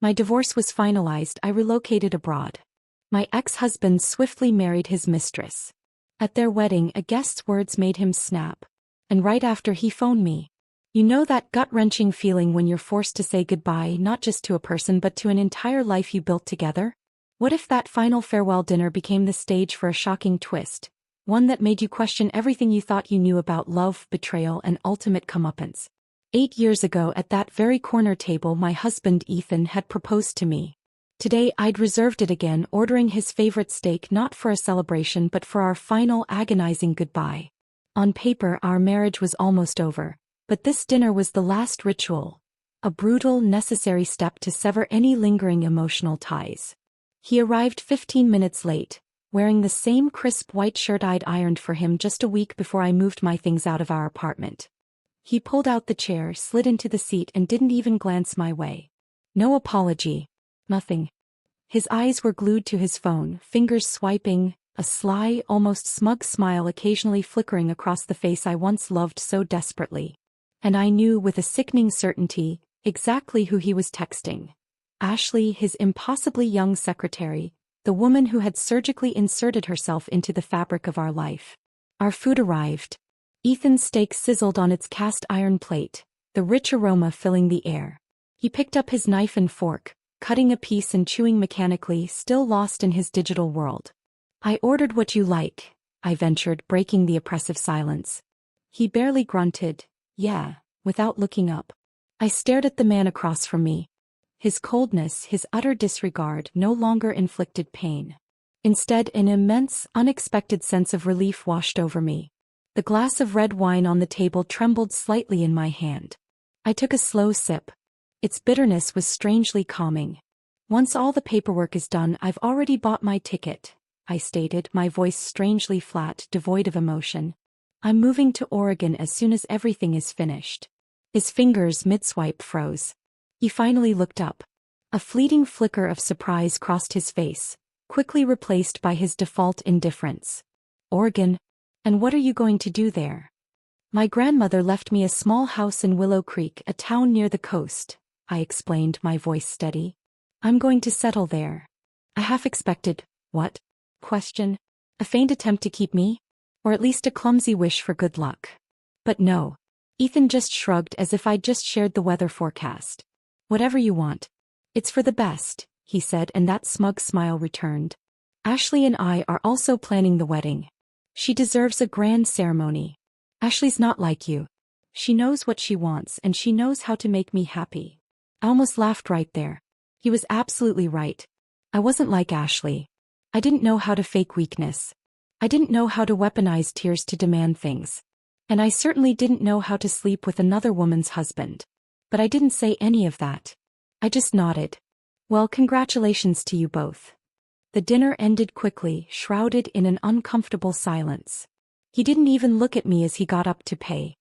My divorce was finalized. I relocated abroad. My ex-husband swiftly married his mistress. At their wedding, a guest's words made him snap. And right after, he phoned me. You know that gut-wrenching feeling when you're forced to say goodbye not just to a person but to an entire life you built together? What if that final farewell dinner became the stage for a shocking twist, one that made you question everything you thought you knew about love, betrayal, and ultimate comeuppance? 8 years ago at that very corner table, my husband Ethan had proposed to me. Today I'd reserved it again, ordering his favorite steak not for a celebration but for our final agonizing goodbye. On paper our marriage was almost over, but this dinner was the last ritual, a brutal, necessary step to sever any lingering emotional ties. He arrived 15 minutes late, wearing the same crisp white shirt I'd ironed for him just a week before I moved my things out of our apartment. He pulled out the chair, slid into the seat, and didn't even glance my way. No apology. Nothing. His eyes were glued to his phone, fingers swiping, a sly, almost smug smile occasionally flickering across the face I once loved so desperately. And I knew with a sickening certainty exactly who he was texting. Ashley, his impossibly young secretary, the woman who had surgically inserted herself into the fabric of our life. Our food arrived. Ethan's steak sizzled on its cast iron plate, the rich aroma filling the air. He picked up his knife and fork, cutting a piece and chewing mechanically, still lost in his digital world. I ordered what you like, I ventured, breaking the oppressive silence. He barely grunted, yeah, without looking up. I stared at the man across from me. His coldness, his utter disregard, no longer inflicted pain. Instead, an immense, unexpected sense of relief washed over me. The glass of red wine on the table trembled slightly in my hand. I took a slow sip. Its bitterness was strangely calming. Once all the paperwork is done, I've already bought my ticket, I stated, my voice strangely flat, devoid of emotion. I'm moving to Oregon as soon as everything is finished. His fingers mid-swipe froze. He finally looked up. A fleeting flicker of surprise crossed his face, quickly replaced by his default indifference. Oregon? And what are you going to do there? My grandmother left me a small house in Willow Creek, a town near the coast, I explained, my voice steady. I'm going to settle there. A half-expected, what? Question. A faint attempt to keep me? Or at least a clumsy wish for good luck. But no. Ethan just shrugged as if I'd just shared the weather forecast. Whatever you want. It's for the best, he said, and that smug smile returned. Ashley and I are also planning the wedding. She deserves a grand ceremony. Ashley's not like you. She knows what she wants and she knows how to make me happy. I almost laughed right there. He was absolutely right. I wasn't like Ashley. I didn't know how to fake weakness. I didn't know how to weaponize tears to demand things. And I certainly didn't know how to sleep with another woman's husband. But I didn't say any of that. I just nodded. Well, congratulations to you both. The dinner ended quickly, shrouded in an uncomfortable silence. He didn't even look at me as he got up to pay.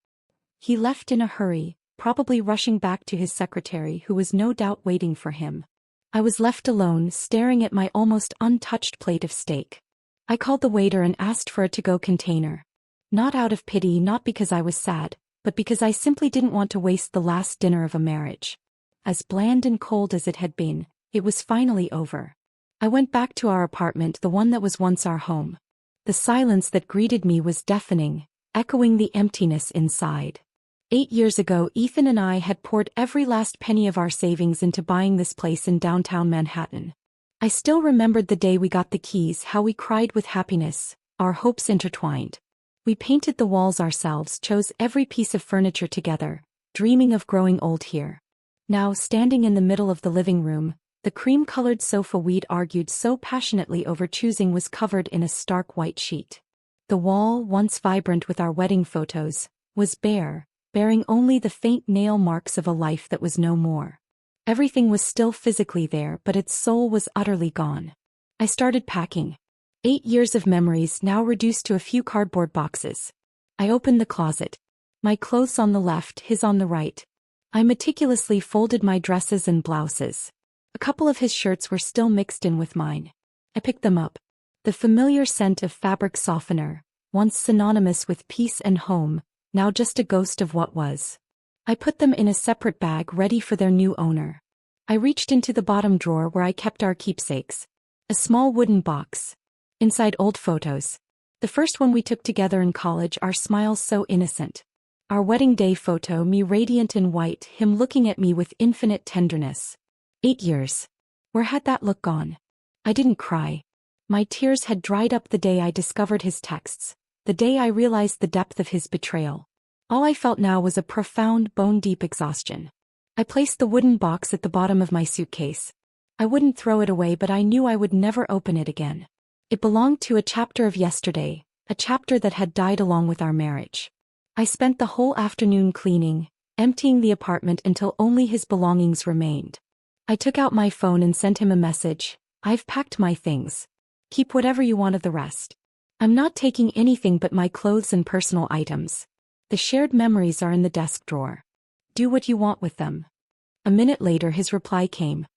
He left in a hurry, probably rushing back to his secretary who was no doubt waiting for him. I was left alone, staring at my almost untouched plate of steak. I called the waiter and asked for a to-go container. Not out of pity, not because I was sad, but because I simply didn't want to waste the last dinner of a marriage. As bland and cold as it had been, it was finally over. I went back to our apartment, the one that was once our home. The silence that greeted me was deafening, echoing the emptiness inside. 8 years ago, Ethan and I had poured every last penny of our savings into buying this place in downtown Manhattan. I still remembered the day we got the keys, how we cried with happiness, our hopes intertwined. We painted the walls ourselves, chose every piece of furniture together, dreaming of growing old here. Now, standing in the middle of the living room, the cream-colored sofa we'd argued so passionately over choosing was covered in a stark white sheet. The wall, once vibrant with our wedding photos, was bare, bearing only the faint nail marks of a life that was no more. Everything was still physically there, but its soul was utterly gone. I started packing. 8 years of memories now reduced to a few cardboard boxes. I opened the closet. My clothes on the left, his on the right. I meticulously folded my dresses and blouses. A couple of his shirts were still mixed in with mine. I picked them up. The familiar scent of fabric softener, once synonymous with peace and home, now just a ghost of what was. I put them in a separate bag ready for their new owner. I reached into the bottom drawer where I kept our keepsakes. A small wooden box. Inside old photos. The first one we took together in college, our smiles so innocent. Our wedding day photo, me radiant in white, him looking at me with infinite tenderness. 8 years. Where had that look gone? I didn't cry. My tears had dried up the day I discovered his texts, the day I realized the depth of his betrayal. All I felt now was a profound, bone-deep exhaustion. I placed the wooden box at the bottom of my suitcase. I wouldn't throw it away, but I knew I would never open it again. It belonged to a chapter of yesterday, a chapter that had died along with our marriage. I spent the whole afternoon cleaning, emptying the apartment until only his belongings remained. I took out my phone and sent him a message. I've packed my things. Keep whatever you want of the rest. I'm not taking anything but my clothes and personal items. The shared memories are in the desk drawer. Do what you want with them. A minute later his reply came.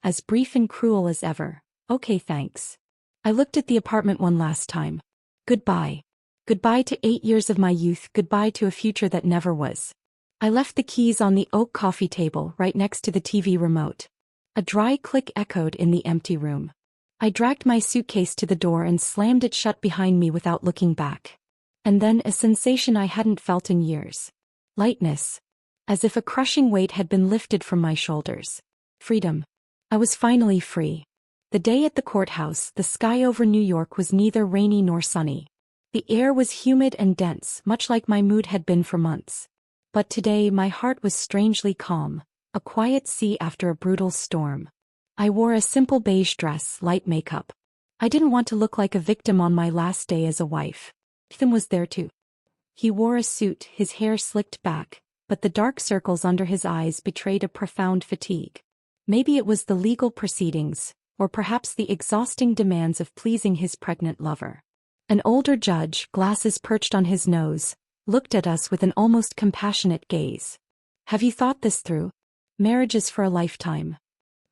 As brief and cruel as ever. Okay, thanks. I looked at the apartment one last time. Goodbye. Goodbye to 8 years of my youth, goodbye to a future that never was. I left the keys on the oak coffee table right next to the TV remote. A dry click echoed in the empty room. I dragged my suitcase to the door and slammed it shut behind me without looking back. And then a sensation I hadn't felt in years. Lightness. As if a crushing weight had been lifted from my shoulders. Freedom. I was finally free. The day at the courthouse, the sky over New York was neither rainy nor sunny. The air was humid and dense, much like my mood had been for months. But today my heart was strangely calm, a quiet sea after a brutal storm. I wore a simple beige dress, light makeup. I didn't want to look like a victim on my last day as a wife. Ethan was there too. He wore a suit, his hair slicked back, but the dark circles under his eyes betrayed a profound fatigue. Maybe it was the legal proceedings, or perhaps the exhausting demands of pleasing his pregnant lover. An older judge, glasses perched on his nose, looked at us with an almost compassionate gaze. Have you thought this through? Marriage is for a lifetime.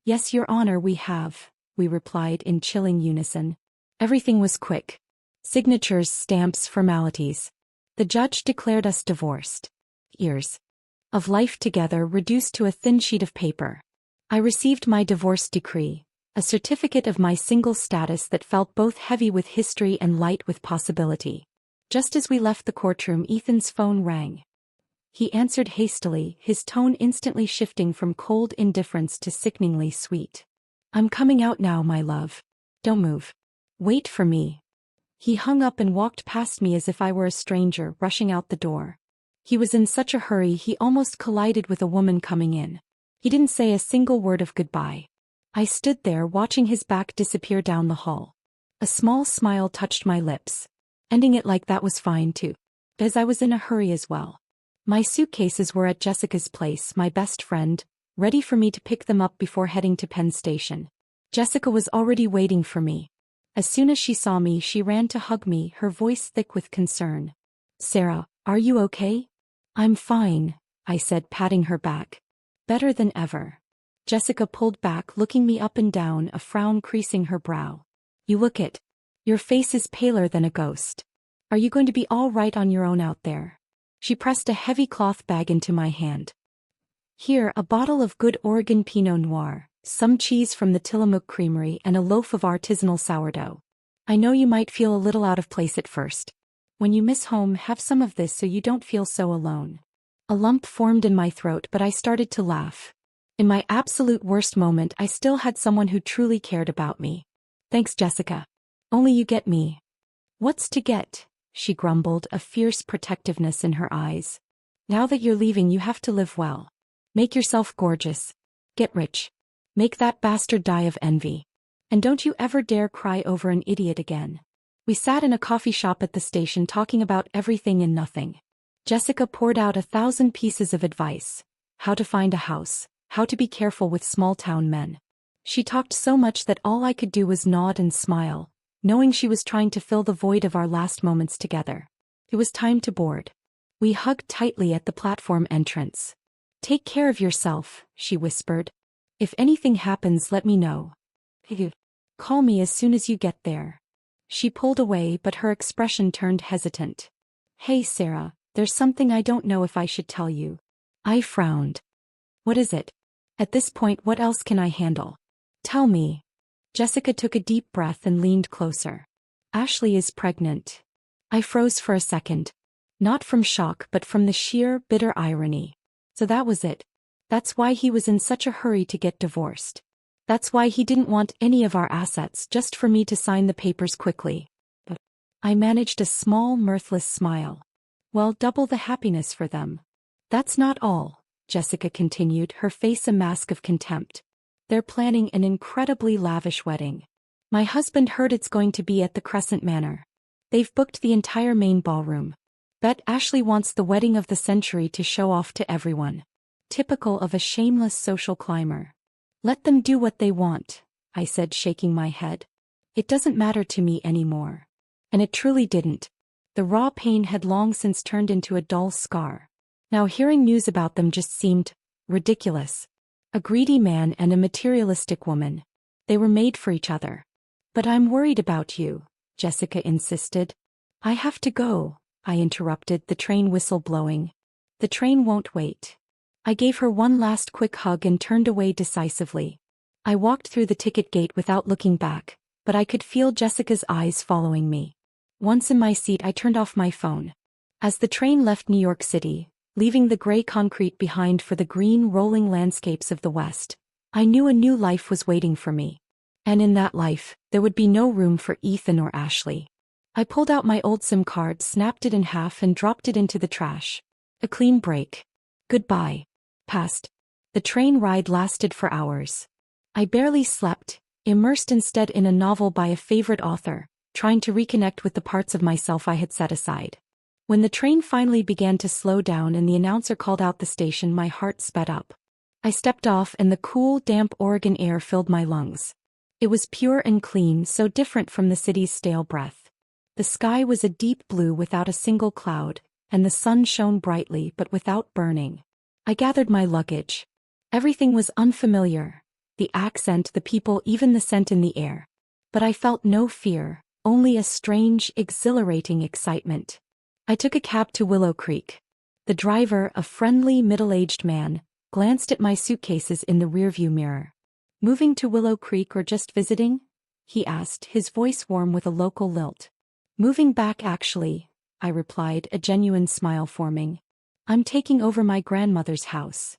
Yes, Your Honor, we have, we replied in chilling unison. Everything was quick. Signatures, stamps, formalities. The judge declared us divorced. Years of life together reduced to a thin sheet of paper. I received my divorce decree. A certificate of my single status that felt both heavy with history and light with possibility. Just as we left the courtroom, Ethan's phone rang. He answered hastily, his tone instantly shifting from cold indifference to sickeningly sweet. I'm coming out now, my love. Don't move. Wait for me. He hung up and walked past me as if I were a stranger, rushing out the door. He was in such a hurry he almost collided with a woman coming in. He didn't say a single word of goodbye. I stood there watching his back disappear down the hall. A small smile touched my lips. Ending it like that was fine too. As I was in a hurry as well. My suitcases were at Jessica's place, my best friend, ready for me to pick them up before heading to Penn Station. Jessica was already waiting for me. As soon as she saw me, she ran to hug me, her voice thick with concern. Sarah, are you okay? I'm fine, I said, patting her back. Better than ever. Jessica pulled back, looking me up and down, a frown creasing her brow. You look it. Your face is paler than a ghost. Are you going to be all right on your own out there? She pressed a heavy cloth bag into my hand. Here, a bottle of good Oregon Pinot Noir, some cheese from the Tillamook Creamery, and a loaf of artisanal sourdough. I know you might feel a little out of place at first. When you miss home, have some of this so you don't feel so alone. A lump formed in my throat, but I started to laugh. In my absolute worst moment, I still had someone who truly cared about me. Thanks, Jessica. Only you get me. What's to get? She grumbled, a fierce protectiveness in her eyes. Now that you're leaving, you have to live well. Make yourself gorgeous. Get rich. Make that bastard die of envy. And don't you ever dare cry over an idiot again. We sat in a coffee shop at the station talking about everything and nothing. Jessica poured out 1,000 pieces of advice. How to find a house. How to be careful with small-town men. She talked so much that all I could do was nod and smile, knowing she was trying to fill the void of our last moments together. It was time to board. We hugged tightly at the platform entrance. Take care of yourself, she whispered. If anything happens, let me know. Call me as soon as you get there. She pulled away, but her expression turned hesitant. Hey, Sarah, there's something I don't know if I should tell you. I frowned. What is it? At this point, what else can I handle? Tell me. Jessica took a deep breath and leaned closer. Ashley is pregnant. I froze for a second. Not from shock but from the sheer, bitter irony. So that was it. That's why he was in such a hurry to get divorced. That's why he didn't want any of our assets just for me to sign the papers quickly. But I managed a small, mirthless smile. Well, double the happiness for them. That's not all, Jessica continued, her face a mask of contempt. They're planning an incredibly lavish wedding. My husband heard it's going to be at the Crescent Manor. They've booked the entire main ballroom. Bet Ashley wants the wedding of the century to show off to everyone. Typical of a shameless social climber. Let them do what they want, I said, shaking my head. It doesn't matter to me anymore. And it truly didn't. The raw pain had long since turned into a dull scar. Now hearing news about them just seemed ridiculous. A greedy man and a materialistic woman. They were made for each other. But I'm worried about you, Jessica insisted. I have to go, I interrupted, the train whistle blowing. The train won't wait. I gave her one last quick hug and turned away decisively. I walked through the ticket gate without looking back, but I could feel Jessica's eyes following me. Once in my seat, I turned off my phone. As the train left New York City, leaving the gray concrete behind for the green rolling landscapes of the West, I knew a new life was waiting for me. And in that life, there would be no room for Ethan or Ashley. I pulled out my old SIM card, snapped it in half and dropped it into the trash. A clean break. Goodbye. Past. The train ride lasted for hours. I barely slept, immersed instead in a novel by a favorite author, trying to reconnect with the parts of myself I had set aside. When the train finally began to slow down and the announcer called out the station, my heart sped up. I stepped off and the cool, damp Oregon air filled my lungs. It was pure and clean, so different from the city's stale breath. The sky was a deep blue without a single cloud, and the sun shone brightly but without burning. I gathered my luggage. Everything was unfamiliar. The accent, the people, even the scent in the air. But I felt no fear, only a strange, exhilarating excitement. I took a cab to Willow Creek. The driver, a friendly, middle-aged man, glanced at my suitcases in the rearview mirror. Moving to Willow Creek or just visiting? He asked, his voice warm with a local lilt. Moving back actually, I replied, a genuine smile forming. I'm taking over my grandmother's house.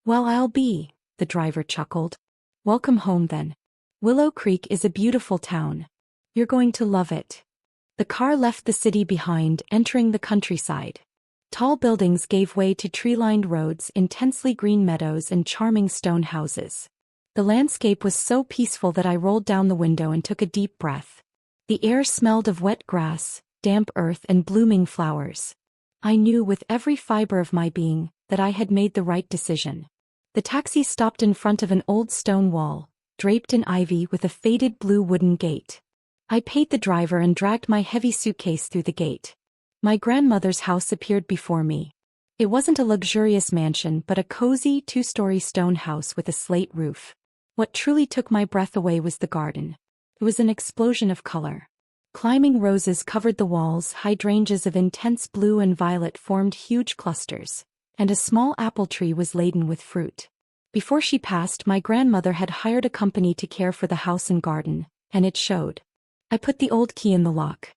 Well, I'll be, the driver chuckled. Welcome home then. Willow Creek is a beautiful town. You're going to love it. The car left the city behind, entering the countryside. Tall buildings gave way to tree-lined roads, intensely green meadows and charming stone houses. The landscape was so peaceful that I rolled down the window and took a deep breath. The air smelled of wet grass, damp earth and blooming flowers. I knew with every fiber of my being that I had made the right decision. The taxi stopped in front of an old stone wall, draped in ivy with a faded blue wooden gate. I paid the driver and dragged my heavy suitcase through the gate. My grandmother's house appeared before me. It wasn't a luxurious mansion but a cozy two-story stone house with a slate roof. What truly took my breath away was the garden. It was an explosion of color. Climbing roses covered the walls, hydrangeas of intense blue and violet formed huge clusters, and a small apple tree was laden with fruit. Before she passed, my grandmother had hired a company to care for the house and garden, and it showed. I put the old key in the lock.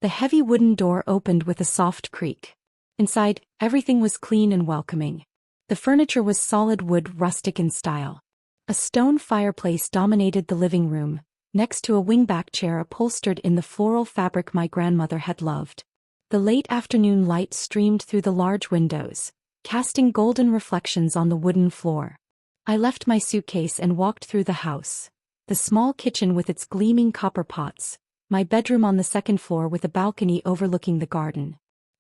The heavy wooden door opened with a soft creak. Inside, everything was clean and welcoming. The furniture was solid wood, rustic in style. A stone fireplace dominated the living room, next to a wingback chair upholstered in the floral fabric my grandmother had loved. The late afternoon light streamed through the large windows, casting golden reflections on the wooden floor. I left my suitcase and walked through the house. The small kitchen with its gleaming copper pots, my bedroom on the second floor with a balcony overlooking the garden.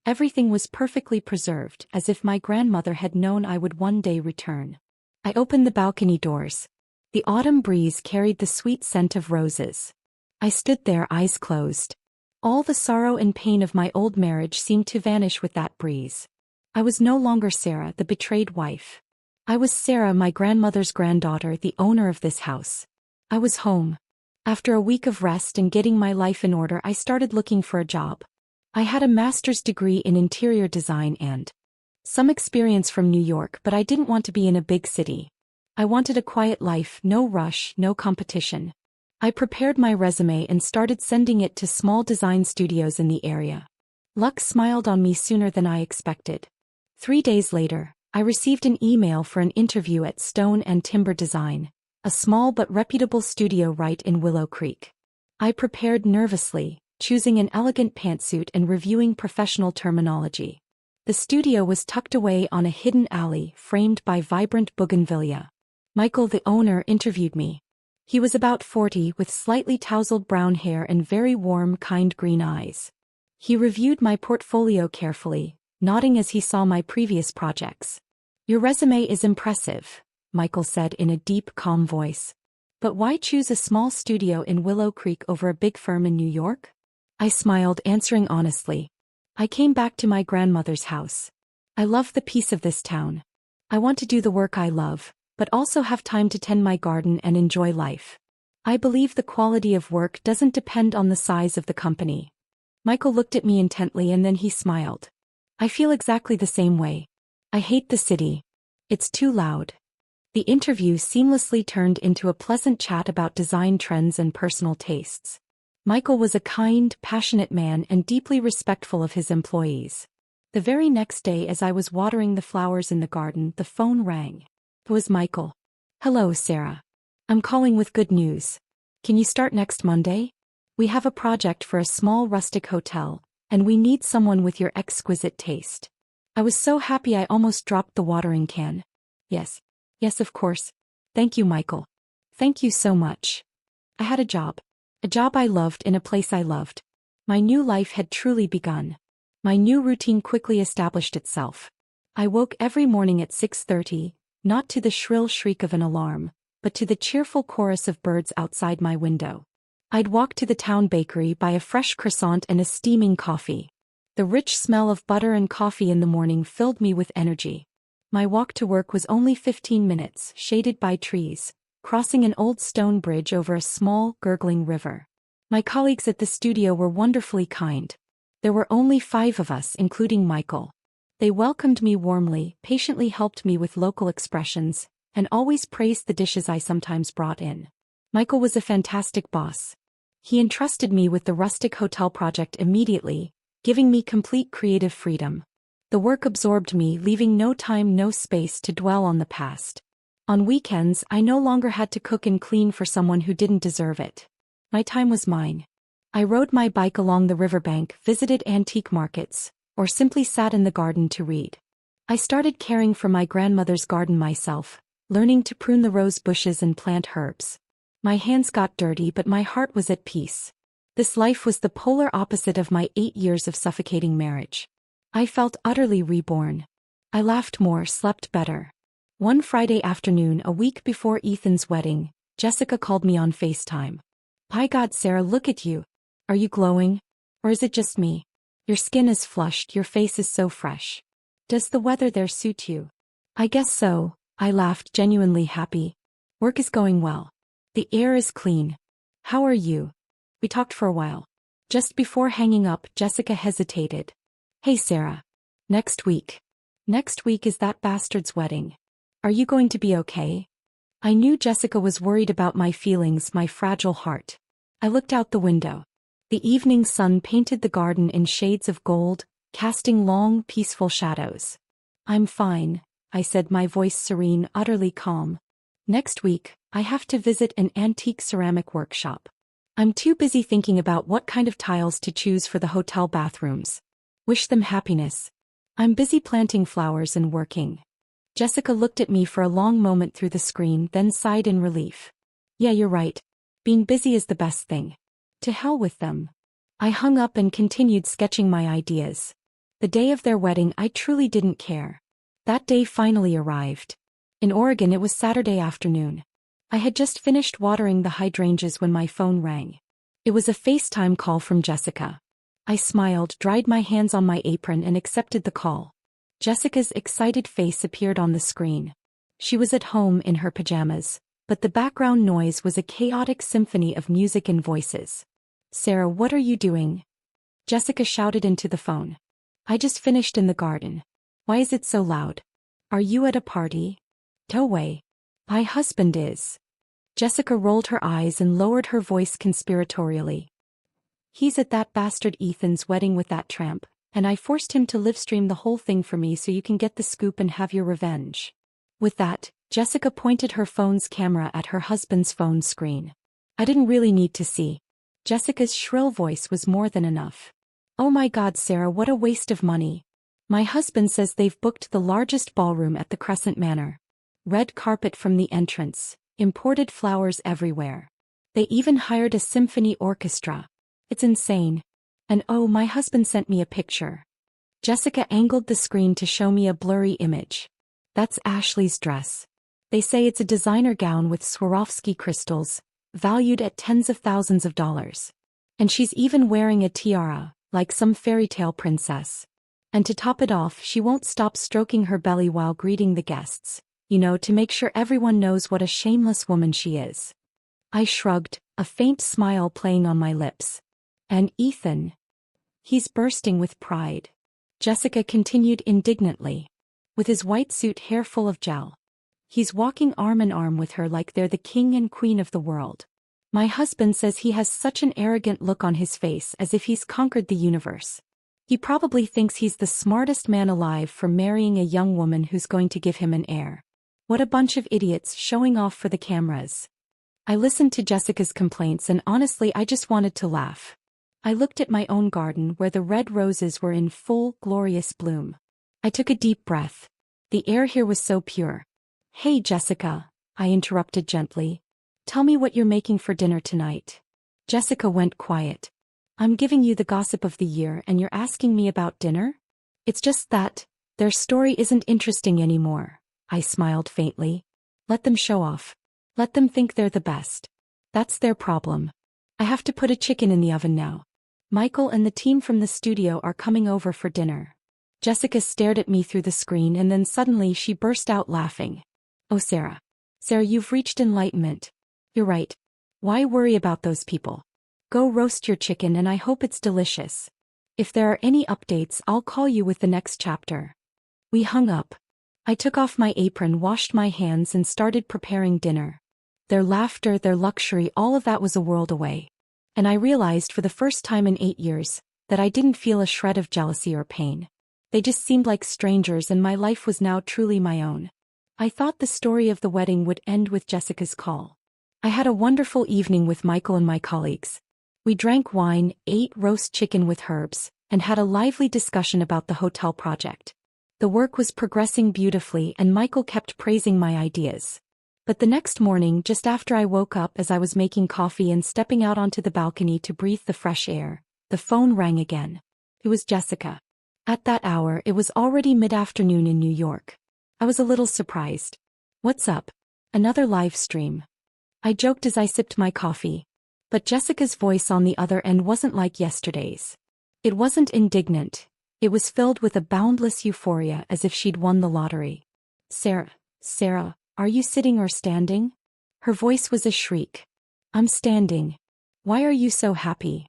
Everything was perfectly preserved, as if my grandmother had known I would one day return. I opened the balcony doors. The autumn breeze carried the sweet scent of roses. I stood there, eyes closed. All the sorrow and pain of my old marriage seemed to vanish with that breeze. I was no longer Sarah, the betrayed wife. I was Sarah, my grandmother's granddaughter, the owner of this house. I was home. After a week of rest and getting my life in order, I started looking for a job. I had a master's degree in interior design and some experience from New York, but I didn't want to be in a big city. I wanted a quiet life, no rush, no competition. I prepared my resume and started sending it to small design studios in the area. Luck smiled on me sooner than I expected. 3 days later, I received an email for an interview at Stone and Timber Design, a small but reputable studio right in Willow Creek. I prepared nervously, choosing an elegant pantsuit and reviewing professional terminology. The studio was tucked away on a hidden alley framed by vibrant bougainvillea. Michael, the owner, interviewed me. He was about 40 with slightly tousled brown hair and very warm, kind green eyes. He reviewed my portfolio carefully, nodding as he saw my previous projects. "Your resume is impressive," Michael said in a deep, calm voice. "But why choose a small studio in Willow Creek over a big firm in New York?" I smiled, answering honestly. "I came back to my grandmother's house. I love the peace of this town. I want to do the work I love, but also have time to tend my garden and enjoy life. I believe the quality of work doesn't depend on the size of the company." Michael looked at me intently and then he smiled. "I feel exactly the same way. I hate the city. It's too loud." The interview seamlessly turned into a pleasant chat about design trends and personal tastes. Michael was a kind, passionate man and deeply respectful of his employees. The very next day, as I was watering the flowers in the garden, the phone rang. It was Michael. "Hello, Sarah. I'm calling with good news. Can you start next Monday? We have a project for a small rustic hotel, and we need someone with your exquisite taste." I was so happy I almost dropped the watering can. Yes, of course. Thank you, Michael. Thank you so much. I had a job. A job I loved in a place I loved. My new life had truly begun. My new routine quickly established itself. I woke every morning at 6:30, not to the shrill shriek of an alarm, but to the cheerful chorus of birds outside my window. I'd walk to the town bakery, buy a fresh croissant and a steaming coffee. The rich smell of butter and coffee in the morning filled me with energy. My walk to work was only 15 minutes, shaded by trees, crossing an old stone bridge over a small, gurgling river. My colleagues at the studio were wonderfully kind. There were only 5 of us, including Michael. They welcomed me warmly, patiently helped me with local expressions, and always praised the dishes I sometimes brought in. Michael was a fantastic boss. He entrusted me with the rustic hotel project immediately, giving me complete creative freedom. The work absorbed me, leaving no time, no space to dwell on the past. On weekends, I no longer had to cook and clean for someone who didn't deserve it. My time was mine. I rode my bike along the riverbank, visited antique markets, or simply sat in the garden to read. I started caring for my grandmother's garden myself, learning to prune the rose bushes and plant herbs. My hands got dirty, but my heart was at peace. This life was the polar opposite of my 8 years of suffocating marriage. I felt utterly reborn. I laughed more, slept better. One Friday afternoon, a week before Ethan's wedding, Jessica called me on FaceTime. "By God, Sarah, look at you. Are you glowing? Or is it just me? Your skin is flushed, your face is so fresh. Does the weather there suit you?" "I guess so," I laughed, genuinely happy. "Work is going well. The air is clean. How are you?" We talked for a while. Just before hanging up, Jessica hesitated. "Hey, Sarah. Next week. Next week is that bastard's wedding. Are you going to be okay?" I knew Jessica was worried about my feelings, my fragile heart. I looked out the window. The evening sun painted the garden in shades of gold, casting long, peaceful shadows. "I'm fine," I said, my voice serene, utterly calm. "Next week, I have to visit an antique ceramic workshop. I'm too busy thinking about what kind of tiles to choose for the hotel bathrooms. Wish them happiness. I'm busy planting flowers and working." Jessica looked at me for a long moment through the screen, then sighed in relief. "Yeah, you're right. Being busy is the best thing. To hell with them." I hung up and continued sketching my ideas. The day of their wedding, I truly didn't care. That day finally arrived. In Oregon, it was Saturday afternoon. I had just finished watering the hydrangeas when my phone rang. It was a FaceTime call from Jessica. I smiled, dried my hands on my apron and accepted the call. Jessica's excited face appeared on the screen. She was at home in her pajamas, but the background noise was a chaotic symphony of music and voices. "Sarah, what are you doing?" Jessica shouted into the phone. "I just finished in the garden. Why is it so loud? Are you at a party?" "No way. My husband is. Jessica rolled her eyes and lowered her voice conspiratorially. He's at that bastard Ethan's wedding with that tramp, and I forced him to livestream the whole thing for me so you can get the scoop and have your revenge. With that, Jessica pointed her phone's camera at her husband's phone screen. I didn't really need to see. Jessica's shrill voice was more than enough. Oh my God, Sarah, what a waste of money. My husband says they've booked the largest ballroom at the Crescent Manor. Red carpet from the entrance, imported flowers everywhere. They even hired a symphony orchestra. It's insane. And oh, my husband sent me a picture. Jessica angled the screen to show me a blurry image. That's Ashley's dress. They say it's a designer gown with Swarovski crystals, valued at tens of thousands of dollars. And she's even wearing a tiara, like some fairy tale princess. And to top it off, she won't stop stroking her belly while greeting the guests, to make sure everyone knows what a shameless woman she is. I shrugged, a faint smile playing on my lips. And Ethan? He's bursting with pride. Jessica continued indignantly. With his white suit hair full of gel. He's walking arm in arm with her like they're the king and queen of the world. My husband says he has such an arrogant look on his face as if he's conquered the universe. He probably thinks he's the smartest man alive for marrying a young woman who's going to give him an heir. What a bunch of idiots showing off for the cameras. I listened to Jessica's complaints and honestly I just wanted to laugh. I looked at my own garden where the red roses were in full, glorious bloom. I took a deep breath. The air here was so pure. Hey Jessica, I interrupted gently. Tell me what you're making for dinner tonight. Jessica went quiet. I'm giving you the gossip of the year and you're asking me about dinner? It's just that, their story isn't interesting anymore. I smiled faintly. Let them show off. Let them think they're the best. That's their problem. I have to put a chicken in the oven now. Michael and the team from the studio are coming over for dinner. Jessica stared at me through the screen and then suddenly she burst out laughing. Oh Sarah. Sarah, you've reached enlightenment. You're right. Why worry about those people? Go roast your chicken and I hope it's delicious. If there are any updates, I'll call you with the next chapter. We hung up. I took off my apron, washed my hands and started preparing dinner. Their laughter, their luxury, all of that was a world away. And I realized for the first time in 8 years that I didn't feel a shred of jealousy or pain. They just seemed like strangers and my life was now truly my own. I thought the story of the wedding would end with Jessica's call. I had a wonderful evening with Michael and my colleagues. We drank wine, ate roast chicken with herbs, and had a lively discussion about the hotel project. The work was progressing beautifully and Michael kept praising my ideas. But the next morning, just after I woke up as I was making coffee and stepping out onto the balcony to breathe the fresh air, the phone rang again. It was Jessica. At that hour, it was already mid-afternoon in New York. I was a little surprised. What's up? Another live stream. I joked as I sipped my coffee. But Jessica's voice on the other end wasn't like yesterday's. It wasn't indignant. It was filled with a boundless euphoria as if she'd won the lottery. Sarah, are you sitting or standing? Her voice was a shriek. I'm standing. Why are you so happy?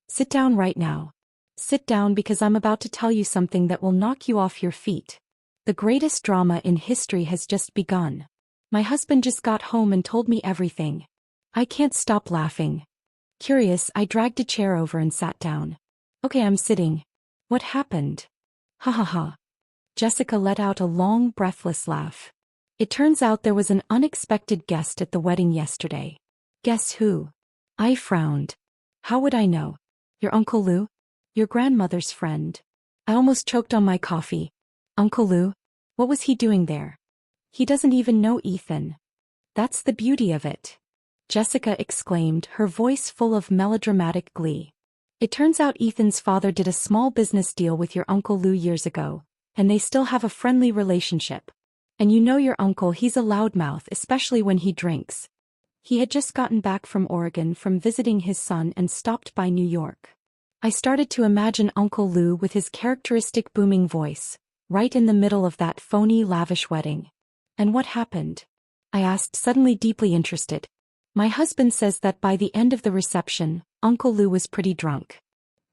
Sit down right now. Sit down because I'm about to tell you something that will knock you off your feet. The greatest drama in history has just begun. My husband just got home and told me everything. I can't stop laughing. Curious, I dragged a chair over and sat down. Okay, I'm sitting. What happened? Ha ha ha. Jessica let out a long, breathless laugh. It turns out there was an unexpected guest at the wedding yesterday. Guess who? I frowned. How would I know? Your Uncle Lou? Your grandmother's friend. I almost choked on my coffee. Uncle Lou? What was he doing there? He doesn't even know Ethan. That's the beauty of it. Jessica exclaimed, her voice full of melodramatic glee. It turns out Ethan's father did a small business deal with your Uncle Lou years ago, and they still have a friendly relationship. And you know your uncle, he's a loudmouth, especially when he drinks. He had just gotten back from Oregon from visiting his son and stopped by New York. I started to imagine Uncle Lou with his characteristic booming voice, right in the middle of that phony, lavish wedding. And what happened? I asked, suddenly deeply interested. My husband says that by the end of the reception, Uncle Lou was pretty drunk.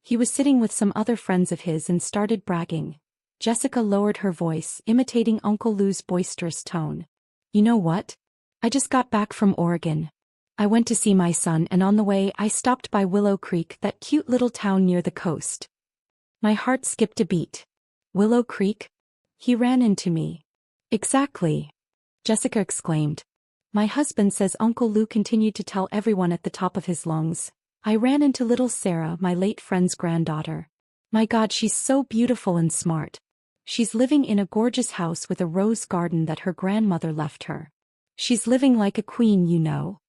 He was sitting with some other friends of his and started bragging. Jessica lowered her voice, imitating Uncle Lou's boisterous tone. You know what? I just got back from Oregon. I went to see my son and on the way I stopped by Willow Creek, that cute little town near the coast. My heart skipped a beat. Willow Creek? He ran into me. Exactly. Jessica exclaimed. My husband says Uncle Lou continued to tell everyone at the top of his lungs. I ran into little Sarah, my late friend's granddaughter. My God, she's so beautiful and smart. She's living in a gorgeous house with a rose garden that her grandmother left her. She's living like a queen, you know.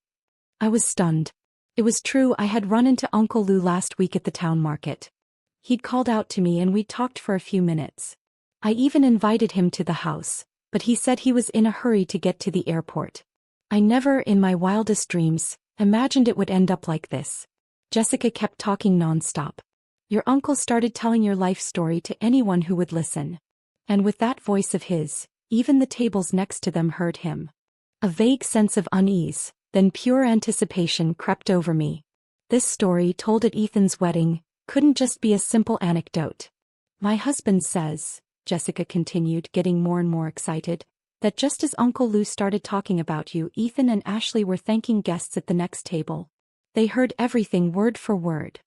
I was stunned. It was true, I had run into Uncle Lou last week at the town market. He'd called out to me and we talked for a few minutes. I even invited him to the house, but he said he was in a hurry to get to the airport. I never, in my wildest dreams, imagined it would end up like this. Jessica kept talking nonstop. Your uncle started telling your life story to anyone who would listen. And with that voice of his, even the tables next to them heard him. A vague sense of unease, then pure anticipation crept over me. This story, told at Ethan's wedding, couldn't just be a simple anecdote. My husband says, Jessica continued, getting more and more excited, that just as Uncle Lou started talking about you, Ethan and Ashley were thanking guests at the next table. They heard everything word for word.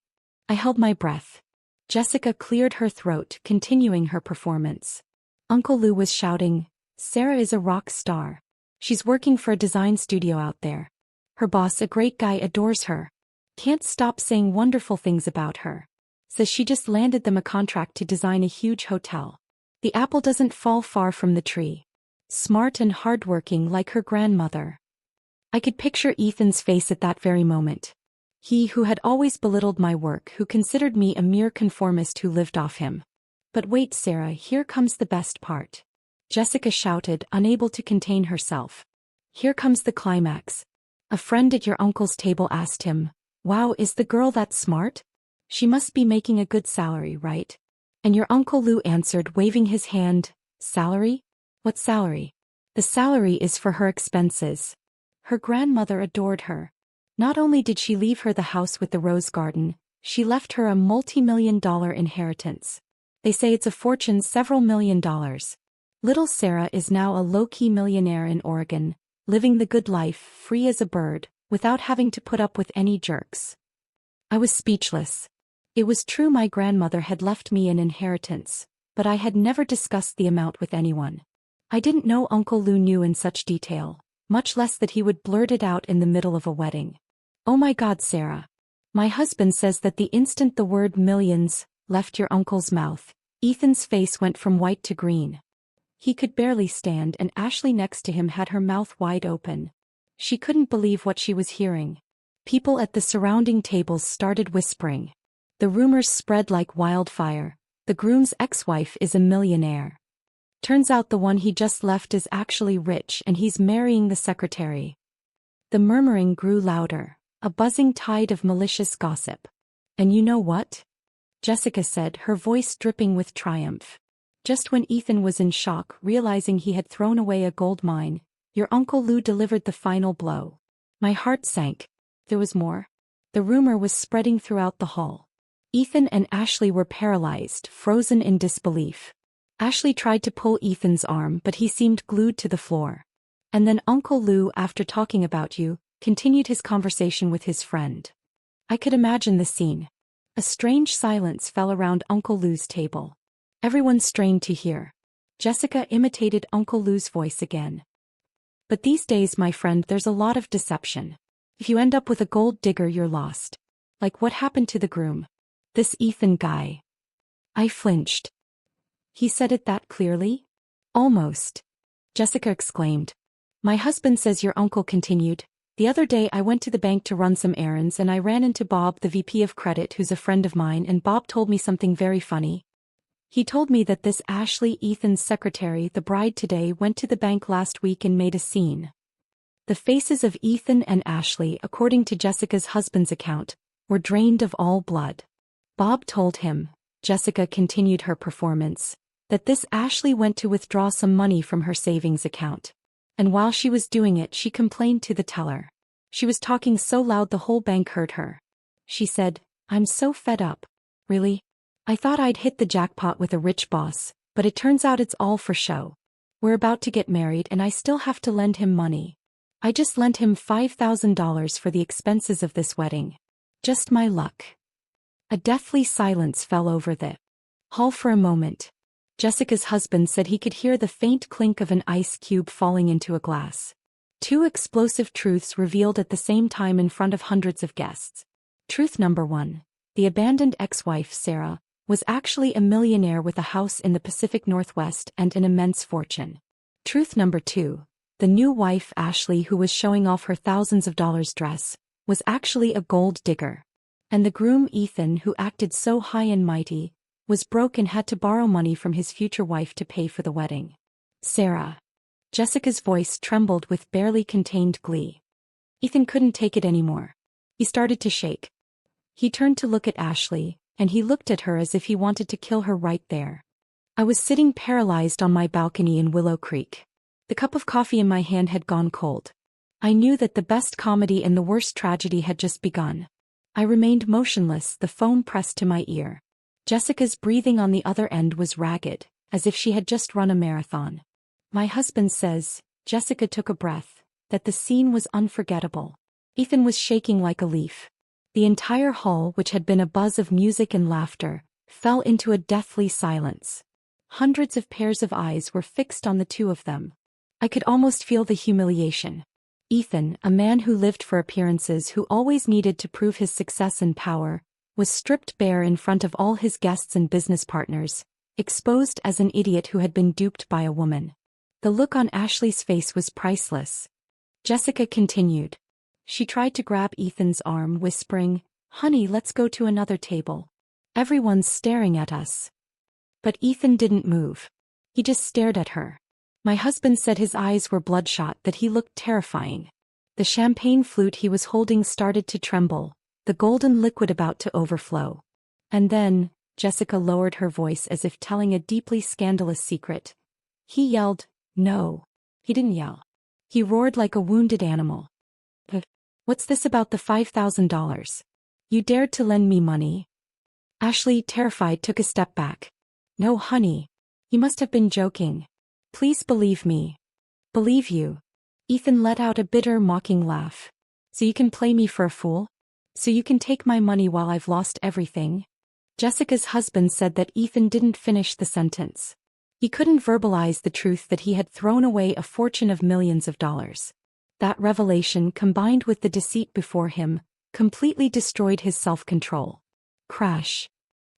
I held my breath. Jessica cleared her throat, continuing her performance. Uncle Lou was shouting, Sarah is a rock star. She's working for a design studio out there. Her boss, a great guy, adores her. Can't stop saying wonderful things about her. Says she just landed them a contract to design a huge hotel. The apple doesn't fall far from the tree. Smart and hardworking like her grandmother. I could picture Ethan's face at that very moment. He who had always belittled my work, who considered me a mere conformist who lived off him. But wait, Sarah, here comes the best part. Jessica shouted, unable to contain herself. Here comes the climax. A friend at your uncle's table asked him, Wow, is the girl that smart? She must be making a good salary, right? And your Uncle Lou answered, waving his hand, Salary? What salary? The salary is for her expenses. Her grandmother adored her. Not only did she leave her the house with the rose garden, she left her a multi-million-dollar inheritance. They say it's a fortune, several $1,000,000. Little Sarah is now a low-key millionaire in Oregon, living the good life, free as a bird, without having to put up with any jerks. I was speechless. It was true, my grandmother had left me an inheritance, but I had never discussed the amount with anyone. I didn't know Uncle Lou knew in such detail, much less that he would blurt it out in the middle of a wedding. Oh my God, Sarah. My husband says that the instant the word millions left your uncle's mouth, Ethan's face went from white to green. He could barely stand, and Ashley next to him had her mouth wide open. She couldn't believe what she was hearing. People at the surrounding tables started whispering. The rumors spread like wildfire. The groom's ex-wife is a millionaire. Turns out the one he just left is actually rich and he's marrying the secretary. The murmuring grew louder, a buzzing tide of malicious gossip. And you know what? Jessica said, her voice dripping with triumph. Just when Ethan was in shock, realizing he had thrown away a gold mine, your Uncle Lou delivered the final blow. My heart sank. There was more. The rumor was spreading throughout the hall. Ethan and Ashley were paralyzed, frozen in disbelief. Ashley tried to pull Ethan's arm, but he seemed glued to the floor. And then Uncle Lou, after talking about you, continued his conversation with his friend. I could imagine the scene. A strange silence fell around Uncle Lou's table. Everyone strained to hear. Jessica imitated Uncle Lou's voice again. But these days, my friend, there's a lot of deception. If you end up with a gold digger, you're lost. Like what happened to the groom? This Ethan guy. I flinched. He said it that clearly? Almost. Jessica exclaimed. My husband says, your uncle continued. The other day I went to the bank to run some errands and I ran into Bob, the VP of credit, who's a friend of mine, and Bob told me something very funny. He told me that this Ashley, Ethan's secretary, the bride today, went to the bank last week and made a scene. The faces of Ethan and Ashley, according to Jessica's husband's account, were drained of all blood. Bob told him, Jessica continued her performance, that this Ashley went to withdraw some money from her savings account. And while she was doing it, she complained to the teller. She was talking so loud the whole bank heard her. She said, I'm so fed up. Really? I thought I'd hit the jackpot with a rich boss, but it turns out it's all for show. We're about to get married and I still have to lend him money. I just lent him $5,000 for the expenses of this wedding. Just my luck. A deathly silence fell over the hall for a moment. Jessica's husband said he could hear the faint clink of an ice cube falling into a glass. Two explosive truths revealed at the same time in front of hundreds of guests. Truth number 1. The abandoned ex-wife, Sarah, was actually a millionaire with a house in the Pacific Northwest and an immense fortune. Truth number 2. The new wife, Ashley, who was showing off her thousands of dollars dress, was actually a gold digger. And the groom, Ethan, who acted so high and mighty, was broke and had to borrow money from his future wife to pay for the wedding. Sarah. Jessica's voice trembled with barely contained glee. Ethan couldn't take it anymore. He started to shake. He turned to look at Ashley, and he looked at her as if he wanted to kill her right there. I was sitting paralyzed on my balcony in Willow Creek. The cup of coffee in my hand had gone cold. I knew that the best comedy and the worst tragedy had just begun. I remained motionless, the phone pressed to my ear. Jessica's breathing on the other end was ragged, as if she had just run a marathon. My husband says, Jessica took a breath, that the scene was unforgettable. Ethan was shaking like a leaf. The entire hall, which had been a buzz of music and laughter, fell into a deathly silence. Hundreds of pairs of eyes were fixed on the two of them. I could almost feel the humiliation. Ethan, a man who lived for appearances, who always needed to prove his success and power, was stripped bare in front of all his guests and business partners, exposed as an idiot who had been duped by a woman. The look on Ashley's face was priceless. Jessica continued. She tried to grab Ethan's arm, whispering, "Honey, let's go to another table. Everyone's staring at us." But Ethan didn't move. He just stared at her. My husband said his eyes were bloodshot, that he looked terrifying. The champagne flute he was holding started to tremble, the golden liquid about to overflow. And then, Jessica lowered her voice as if telling a deeply scandalous secret. He yelled, "No." He didn't yell. He roared like a wounded animal. "What's this about the $5,000? You dared to lend me money?" Ashley, terrified, took a step back. "No, honey. You must have been joking. Please believe me." "Believe you?" Ethan let out a bitter, mocking laugh. "So you can play me for a fool? So you can take my money while I've lost everything?" Jessica's husband said that Ethan didn't finish the sentence. He couldn't verbalize the truth that he had thrown away a fortune of millions of dollars. That revelation, combined with the deceit before him, completely destroyed his self-control. Crash!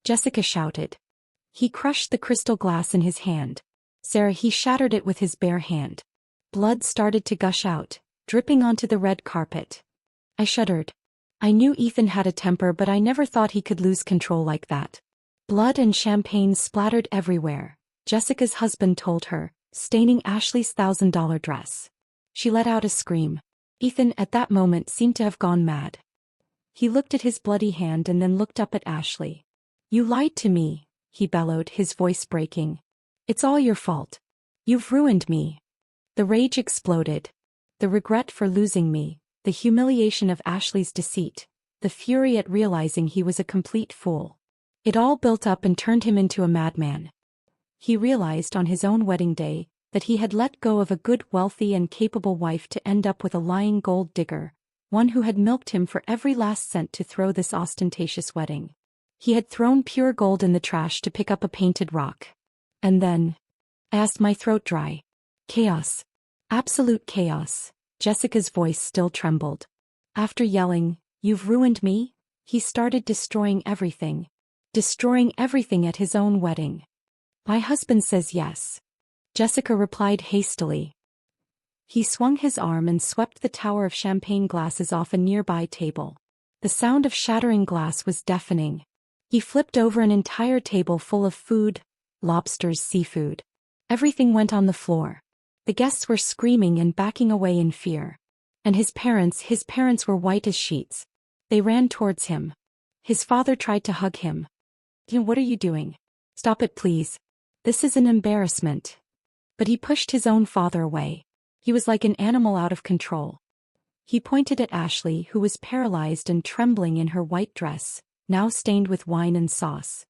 Jessica shouted. He crushed the crystal glass in his hand. Sarah, he shattered it with his bare hand. Blood started to gush out, dripping onto the red carpet. I shuddered. I knew Ethan had a temper, but I never thought he could lose control like that. Blood and champagne splattered everywhere, Jessica's husband told her, staining Ashley's $1,000 dress. She let out a scream. Ethan, at that moment, seemed to have gone mad. He looked at his bloody hand and then looked up at Ashley. "You lied to me," he bellowed, his voice breaking. "It's all your fault. You've ruined me." The rage exploded. The regret for losing me, the humiliation of Ashley's deceit, the fury at realizing he was a complete fool. It all built up and turned him into a madman. He realized on his own wedding day that he had let go of a good, wealthy and capable wife to end up with a lying gold digger, one who had milked him for every last cent to throw this ostentatious wedding. He had thrown pure gold in the trash to pick up a painted rock. And then, I asked, my throat dry. Chaos. Absolute chaos. Jessica's voice still trembled. After yelling, "You've ruined me," he started destroying everything. Destroying everything at his own wedding. "My husband says yes," Jessica replied hastily. He swung his arm and swept the tower of champagne glasses off a nearby table. The sound of shattering glass was deafening. He flipped over an entire table full of food, lobsters, seafood. Everything went on the floor. The guests were screaming and backing away in fear. And his parents were white as sheets. They ran towards him. His father tried to hug him. "What are you doing? Stop it, please. This is an embarrassment." But he pushed his own father away. He was like an animal out of control. He pointed at Ashley, who was paralyzed and trembling in her white dress, now stained with wine and sauce.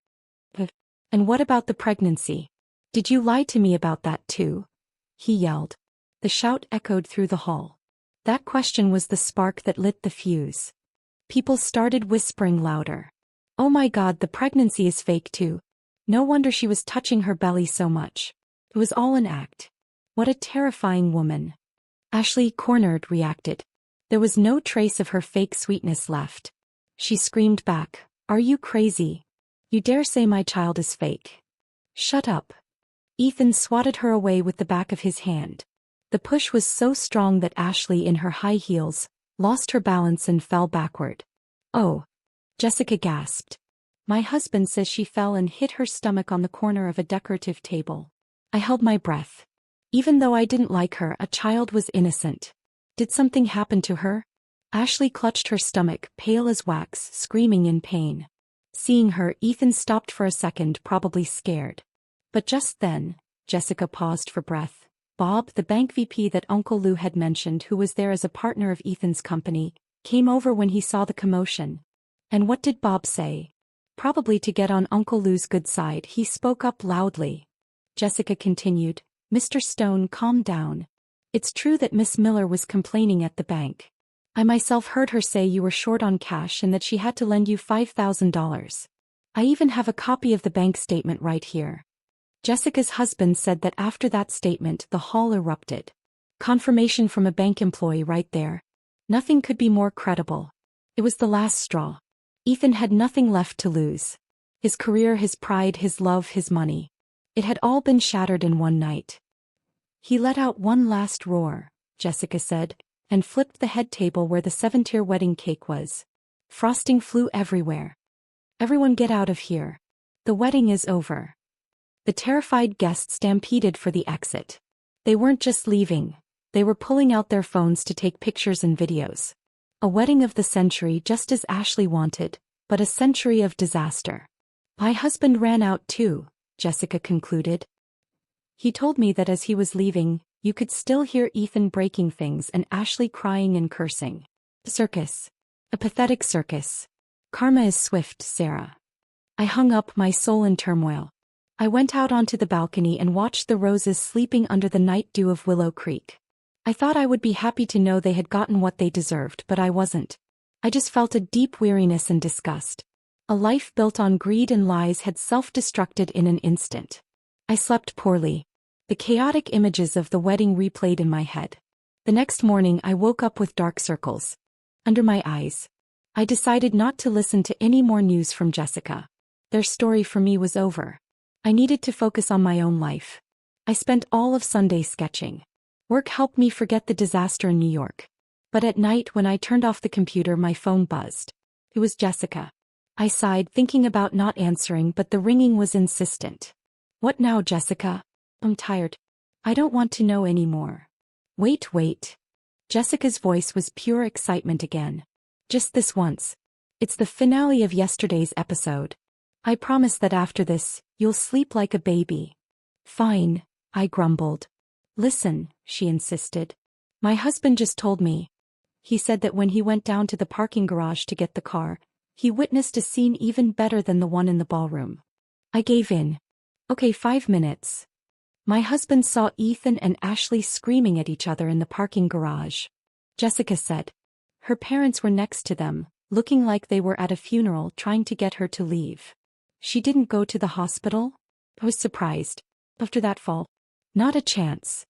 "And what about the pregnancy? Did you lie to me about that too?" he yelled. The shout echoed through the hall. That question was the spark that lit the fuse. People started whispering louder. Oh my God, the pregnancy is fake too. No wonder she was touching her belly so much. It was all an act. What a terrifying woman. Ashley, cornered, reacted. There was no trace of her fake sweetness left. She screamed back, "Are you crazy? You dare say my child is fake?" "Shut up." Ethan swatted her away with the back of his hand. The push was so strong that Ashley, in her high heels, lost her balance and fell backward. "Oh." Jessica gasped. "My husband says she fell and hit her stomach on the corner of a decorative table." I held my breath. Even though I didn't like her, a child was innocent. Did something happen to her? Ashley clutched her stomach, pale as wax, screaming in pain. Seeing her, Ethan stopped for a second, probably scared. But just then, Jessica paused for breath. Bob, the bank VP that Uncle Lou had mentioned, who was there as a partner of Ethan's company, came over when he saw the commotion. And what did Bob say? Probably to get on Uncle Lou's good side, he spoke up loudly. Jessica continued, "Mr. Stone, calm down. It's true that Miss Miller was complaining at the bank. I myself heard her say you were short on cash and that she had to lend you $5,000. I even have a copy of the bank statement right here." Jessica's husband said that after that statement, the hall erupted. Confirmation from a bank employee right there. Nothing could be more credible. It was the last straw. Ethan had nothing left to lose. His career, his pride, his love, his money. It had all been shattered in one night. He let out one last roar, Jessica said, and flipped the head table where the 7-tier wedding cake was. Frosting flew everywhere. "Everyone get out of here. The wedding is over." The terrified guests stampeded for the exit. They weren't just leaving. They were pulling out their phones to take pictures and videos. A wedding of the century, just as Ashley wanted, but a century of disaster. "My husband ran out too," Jessica concluded. "He told me that as he was leaving, you could still hear Ethan breaking things and Ashley crying and cursing. Circus. A pathetic circus. Karma is swift, Sarah." I hung up, my soul in turmoil. I went out onto the balcony and watched the roses sleeping under the night dew of Willow Creek. I thought I would be happy to know they had gotten what they deserved, but I wasn't. I just felt a deep weariness and disgust. A life built on greed and lies had self-destructed in an instant. I slept poorly. The chaotic images of the wedding replayed in my head. The next morning I woke up with dark circles under my eyes. I decided not to listen to any more news from Jessica. Their story for me was over. I needed to focus on my own life. I spent all of Sunday sketching. Work helped me forget the disaster in New York. But at night when I turned off the computer, my phone buzzed. It was Jessica. I sighed, thinking about not answering, but the ringing was insistent. "What now, Jessica? I'm tired. I don't want to know anymore." Wait. Jessica's voice was pure excitement again. "Just this once. It's the finale of yesterday's episode. I promise that after this, you'll sleep like a baby." "Fine," I grumbled. "Listen," she insisted. "My husband just told me. He said that when he went down to the parking garage to get the car, he witnessed a scene even better than the one in the ballroom." I gave in. "Okay, 5 minutes." My husband saw Ethan and Ashley screaming at each other in the parking garage. Jessica said. Her parents were next to them, looking like they were at a funeral, trying to get her to leave. "She didn't go to the hospital?" I was surprised. "After that fall?" "Not a chance."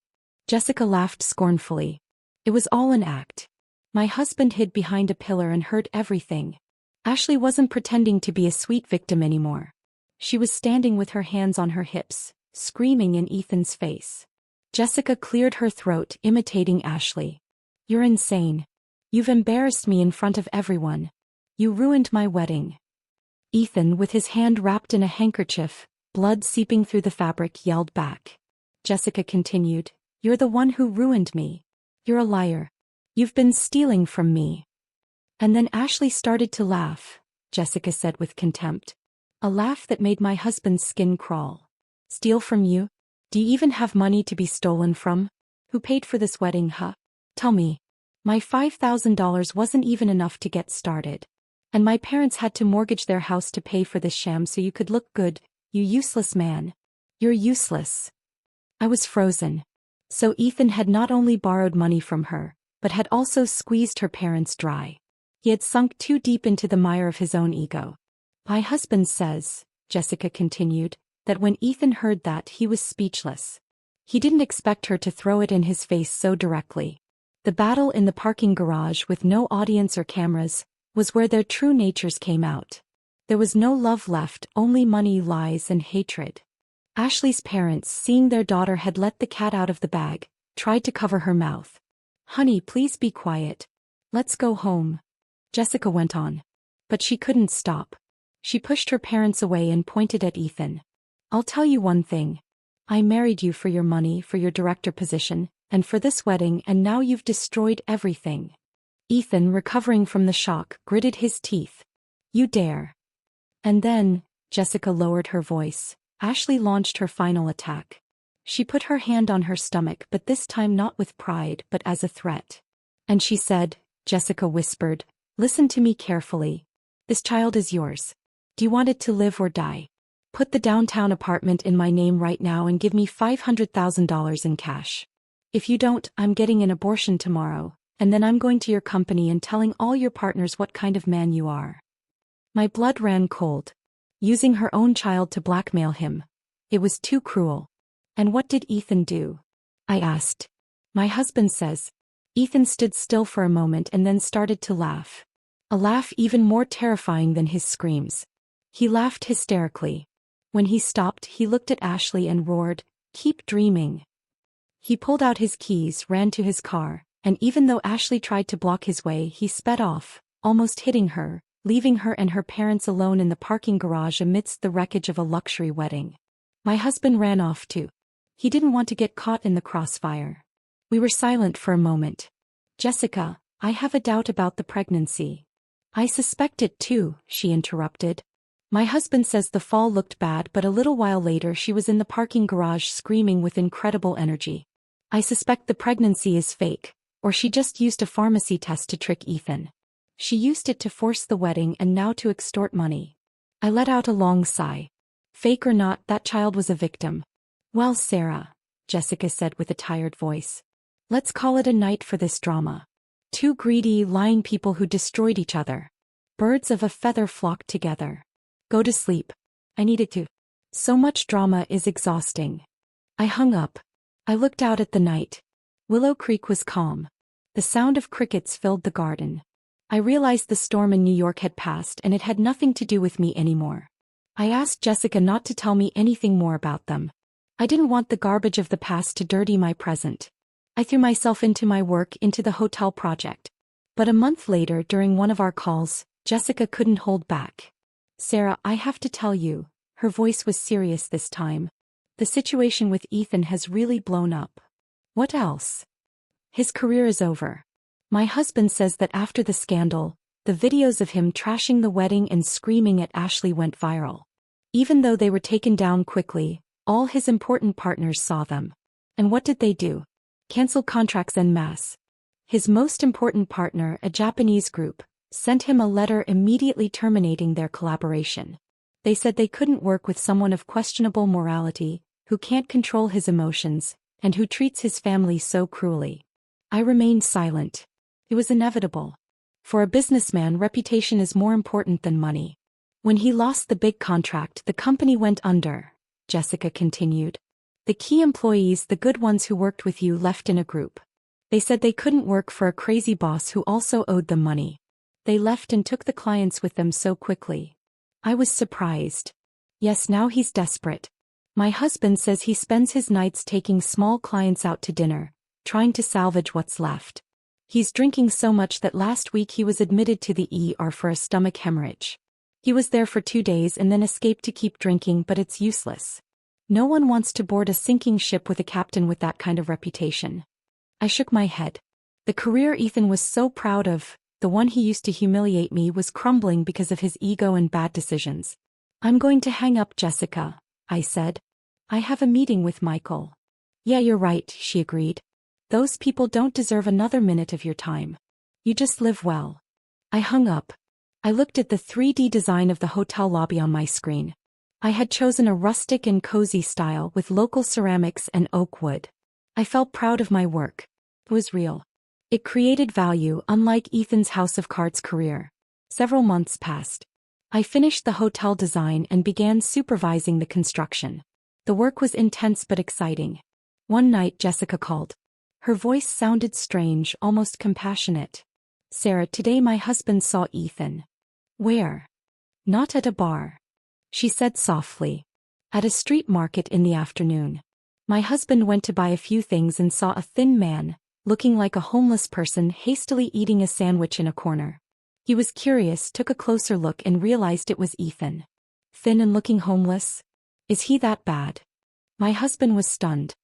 Jessica laughed scornfully. "It was all an act. My husband hid behind a pillar and heard everything. Ashley wasn't pretending to be a sweet victim anymore. She was standing with her hands on her hips, screaming in Ethan's face." Jessica cleared her throat, imitating Ashley. "You're insane. You've embarrassed me in front of everyone. You ruined my wedding." Ethan, with his hand wrapped in a handkerchief, blood seeping through the fabric, yelled back. Jessica continued, "You're the one who ruined me. You're a liar. You've been stealing from me." And then Ashley started to laugh, Jessica said with contempt. A laugh that made my husband's skin crawl. "Steal from you? Do you even have money to be stolen from? Who paid for this wedding, huh? Tell me. My $5,000 wasn't even enough to get started. And my parents had to mortgage their house to pay for this sham so you could look good, you useless man. You're useless." I was frozen. So Ethan had not only borrowed money from her, but had also squeezed her parents dry. He had sunk too deep into the mire of his own ego. My husband says, Jessica continued, that when Ethan heard that he was speechless. He didn't expect her to throw it in his face so directly. The battle in the parking garage with no audience or cameras was where their true natures came out. There was no love left, only money, lies, and hatred. Ashley's parents, seeing their daughter had let the cat out of the bag, tried to cover her mouth. Honey, please be quiet. Let's go home. Jessica went on. But she couldn't stop. She pushed her parents away and pointed at Ethan. I'll tell you one thing. I married you for your money, for your director position, and for this wedding, and now you've destroyed everything. Ethan, recovering from the shock, gritted his teeth. You dare. And then, Jessica lowered her voice, Ashley launched her final attack. She put her hand on her stomach, but this time not with pride, but as a threat. And she said, Jessica whispered, listen to me carefully. This child is yours. Do you want it to live or die? Put the downtown apartment in my name right now and give me $500,000 in cash. If you don't, I'm getting an abortion tomorrow, and then I'm going to your company and telling all your partners what kind of man you are. My blood ran cold. Using her own child to blackmail him. It was too cruel. And what did Ethan do? I asked. My husband says. Ethan stood still for a moment and then started to laugh. A laugh even more terrifying than his screams. He laughed hysterically. When he stopped, he looked at Ashley and roared, keep dreaming. He pulled out his keys, ran to his car, and even though Ashley tried to block his way, he sped off, almost hitting her, leaving her and her parents alone in the parking garage amidst the wreckage of a luxury wedding. My husband ran off too. He didn't want to get caught in the crossfire. We were silent for a moment. Jessica, I have a doubt about the pregnancy. I suspect it too, she interrupted. My husband says the fall looked bad, but a little while later she was in the parking garage screaming with incredible energy. I suspect the pregnancy is fake, or she just used a pharmacy test to trick Ethan. She used it to force the wedding and now to extort money. I let out a long sigh. Fake or not, that child was a victim. Well, Sarah, Jessica said with a tired voice. Let's call it a night for this drama. Two greedy, lying people who destroyed each other. Birds of a feather flocked together. Go to sleep. I needed to. So much drama is exhausting. I hung up. I looked out at the night. Willow Creek was calm. The sound of crickets filled the garden. I realized the storm in New York had passed and it had nothing to do with me anymore. I asked Jessica not to tell me anything more about them. I didn't want the garbage of the past to dirty my present. I threw myself into my work, into the hotel project. But a month later, during one of our calls, Jessica couldn't hold back. Sarah, I have to tell you, her voice was serious this time. The situation with Ethan has really blown up. What else? His career is over. My husband says that after the scandal, the videos of him trashing the wedding and screaming at Ashley went viral. Even though they were taken down quickly, all his important partners saw them. And what did they do? Cancel contracts en masse. His most important partner, a Japanese group, sent him a letter immediately terminating their collaboration. They said they couldn't work with someone of questionable morality, who can't control his emotions, and who treats his family so cruelly. I remained silent. It was inevitable. For a businessman, reputation is more important than money. When he lost the big contract, the company went under, Jessica continued. The key employees, the good ones who worked with you, left in a group. They said they couldn't work for a crazy boss who also owed them money. They left and took the clients with them so quickly. I was surprised. Yes, now he's desperate. My husband says he spends his nights taking small clients out to dinner, trying to salvage what's left. He's drinking so much that last week he was admitted to the ER for a stomach hemorrhage. He was there for 2 days and then escaped to keep drinking, but it's useless. No one wants to board a sinking ship with a captain with that kind of reputation. I shook my head. The career Ethan was so proud of, the one he used to humiliate me, was crumbling because of his ego and bad decisions. I'm going to hang up, Jessica, I said. I have a meeting with Michael. Yeah, you're right, she agreed. Those people don't deserve another minute of your time. You just live well. I hung up. I looked at the 3D design of the hotel lobby on my screen. I had chosen a rustic and cozy style with local ceramics and oak wood. I felt proud of my work. It was real. It created value, unlike Ethan's House of Cards career. Several months passed. I finished the hotel design and began supervising the construction. The work was intense but exciting. One night Jessica called. Her voice sounded strange, almost compassionate. "Sarah, today my husband saw Ethan." "Where?" "Not at a bar," she said softly. "At a street market in the afternoon. My husband went to buy a few things and saw a thin man, looking like a homeless person, hastily eating a sandwich in a corner. He was curious, took a closer look and realized it was Ethan. Thin and looking homeless? Is he that bad?" My husband was stunned.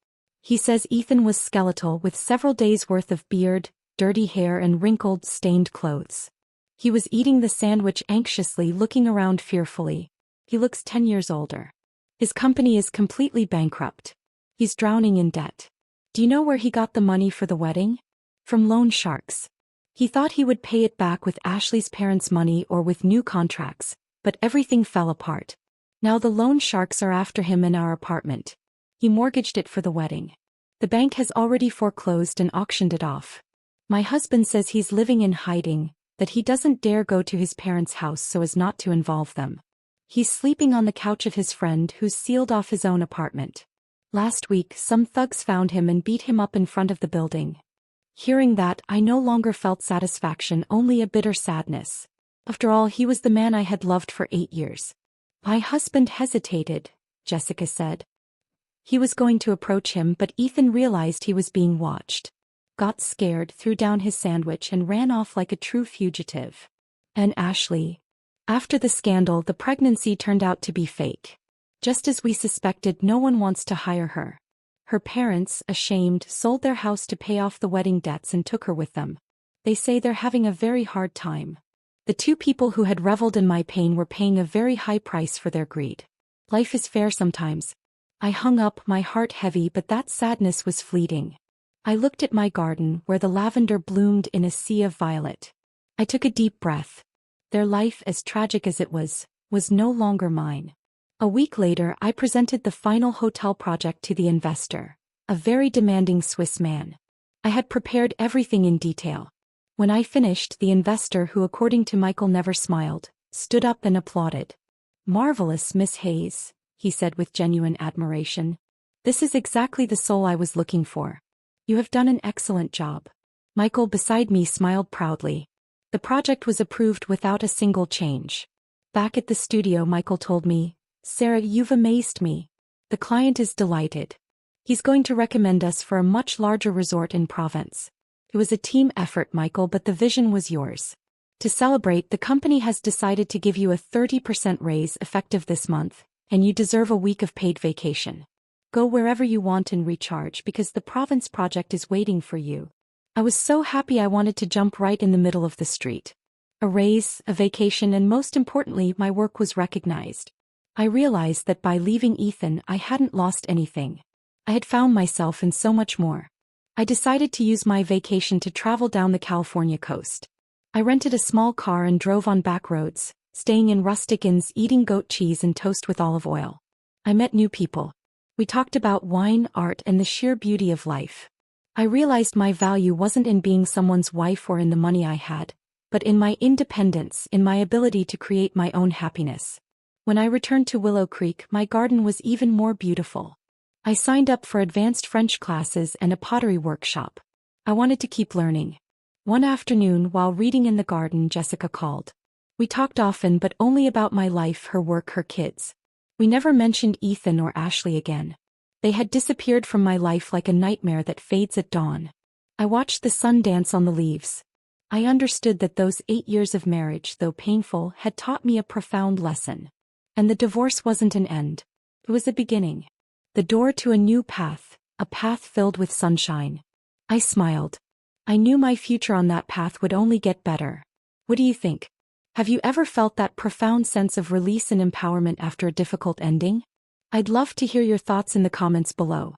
He says Ethan was skeletal with several days' worth of beard, dirty hair and wrinkled, stained clothes. He was eating the sandwich anxiously, looking around fearfully. He looks 10 years older. His company is completely bankrupt. He's drowning in debt. Do you know where he got the money for the wedding? From loan sharks. He thought he would pay it back with Ashley's parents' money or with new contracts, but everything fell apart. Now the loan sharks are after him in our apartment. He mortgaged it for the wedding. The bank has already foreclosed and auctioned it off. My husband says he's living in hiding, that he doesn't dare go to his parents' house so as not to involve them. He's sleeping on the couch of his friend who's sealed off his own apartment. Last week, some thugs found him and beat him up in front of the building. Hearing that, I no longer felt satisfaction, only a bitter sadness. After all, he was the man I had loved for 8 years. My husband hesitated, Jessica said. He was going to approach him, but Ethan realized he was being watched. Got scared, threw down his sandwich and ran off like a true fugitive. And Ashley. After the scandal, the pregnancy turned out to be fake. Just as we suspected, no one wants to hire her. Her parents, ashamed, sold their house to pay off the wedding debts and took her with them. They say they're having a very hard time. The two people who had reveled in my pain were paying a very high price for their greed. Life is fair sometimes. I hung up, my heart heavy, but that sadness was fleeting. I looked at my garden, where the lavender bloomed in a sea of violet. I took a deep breath. Their life, as tragic as it was no longer mine. A week later, I presented the final hotel project to the investor, a very demanding Swiss man. I had prepared everything in detail. When I finished, the investor, who according to Michael never smiled, stood up and applauded. "Marvelous, Miss Hayes," he said with genuine admiration. "This is exactly the soul I was looking for. You have done an excellent job." Michael beside me smiled proudly. The project was approved without a single change. Back at the studio, Michael told me, "Sarah, you've amazed me. The client is delighted. He's going to recommend us for a much larger resort in Provence. It was a team effort, Michael, but the vision was yours. To celebrate, the company has decided to give you a 30% raise effective this month, and you deserve a week of paid vacation. Go wherever you want and recharge because the Provence project is waiting for you." I was so happy I wanted to jump right in the middle of the street. A raise, a vacation, and most importantly, my work was recognized. I realized that by leaving Ethan, I hadn't lost anything. I had found myself and so much more. I decided to use my vacation to travel down the California coast. I rented a small car and drove on back roads, staying in rustic inns, eating goat cheese and toast with olive oil. I met new people. We talked about wine, art, and the sheer beauty of life. I realized my value wasn't in being someone's wife or in the money I had, but in my independence, in my ability to create my own happiness. When I returned to Willow Creek, my garden was even more beautiful. I signed up for advanced French classes and a pottery workshop. I wanted to keep learning. One afternoon, while reading in the garden, Jessica called. We talked often, but only about my life, her work, her kids. We never mentioned Ethan or Ashley again. They had disappeared from my life like a nightmare that fades at dawn. I watched the sun dance on the leaves. I understood that those 8 years of marriage, though painful, had taught me a profound lesson. And the divorce wasn't an end. It was a beginning. The door to a new path, a path filled with sunshine. I smiled. I knew my future on that path would only get better. What do you think? Have you ever felt that profound sense of release and empowerment after a difficult ending? I'd love to hear your thoughts in the comments below.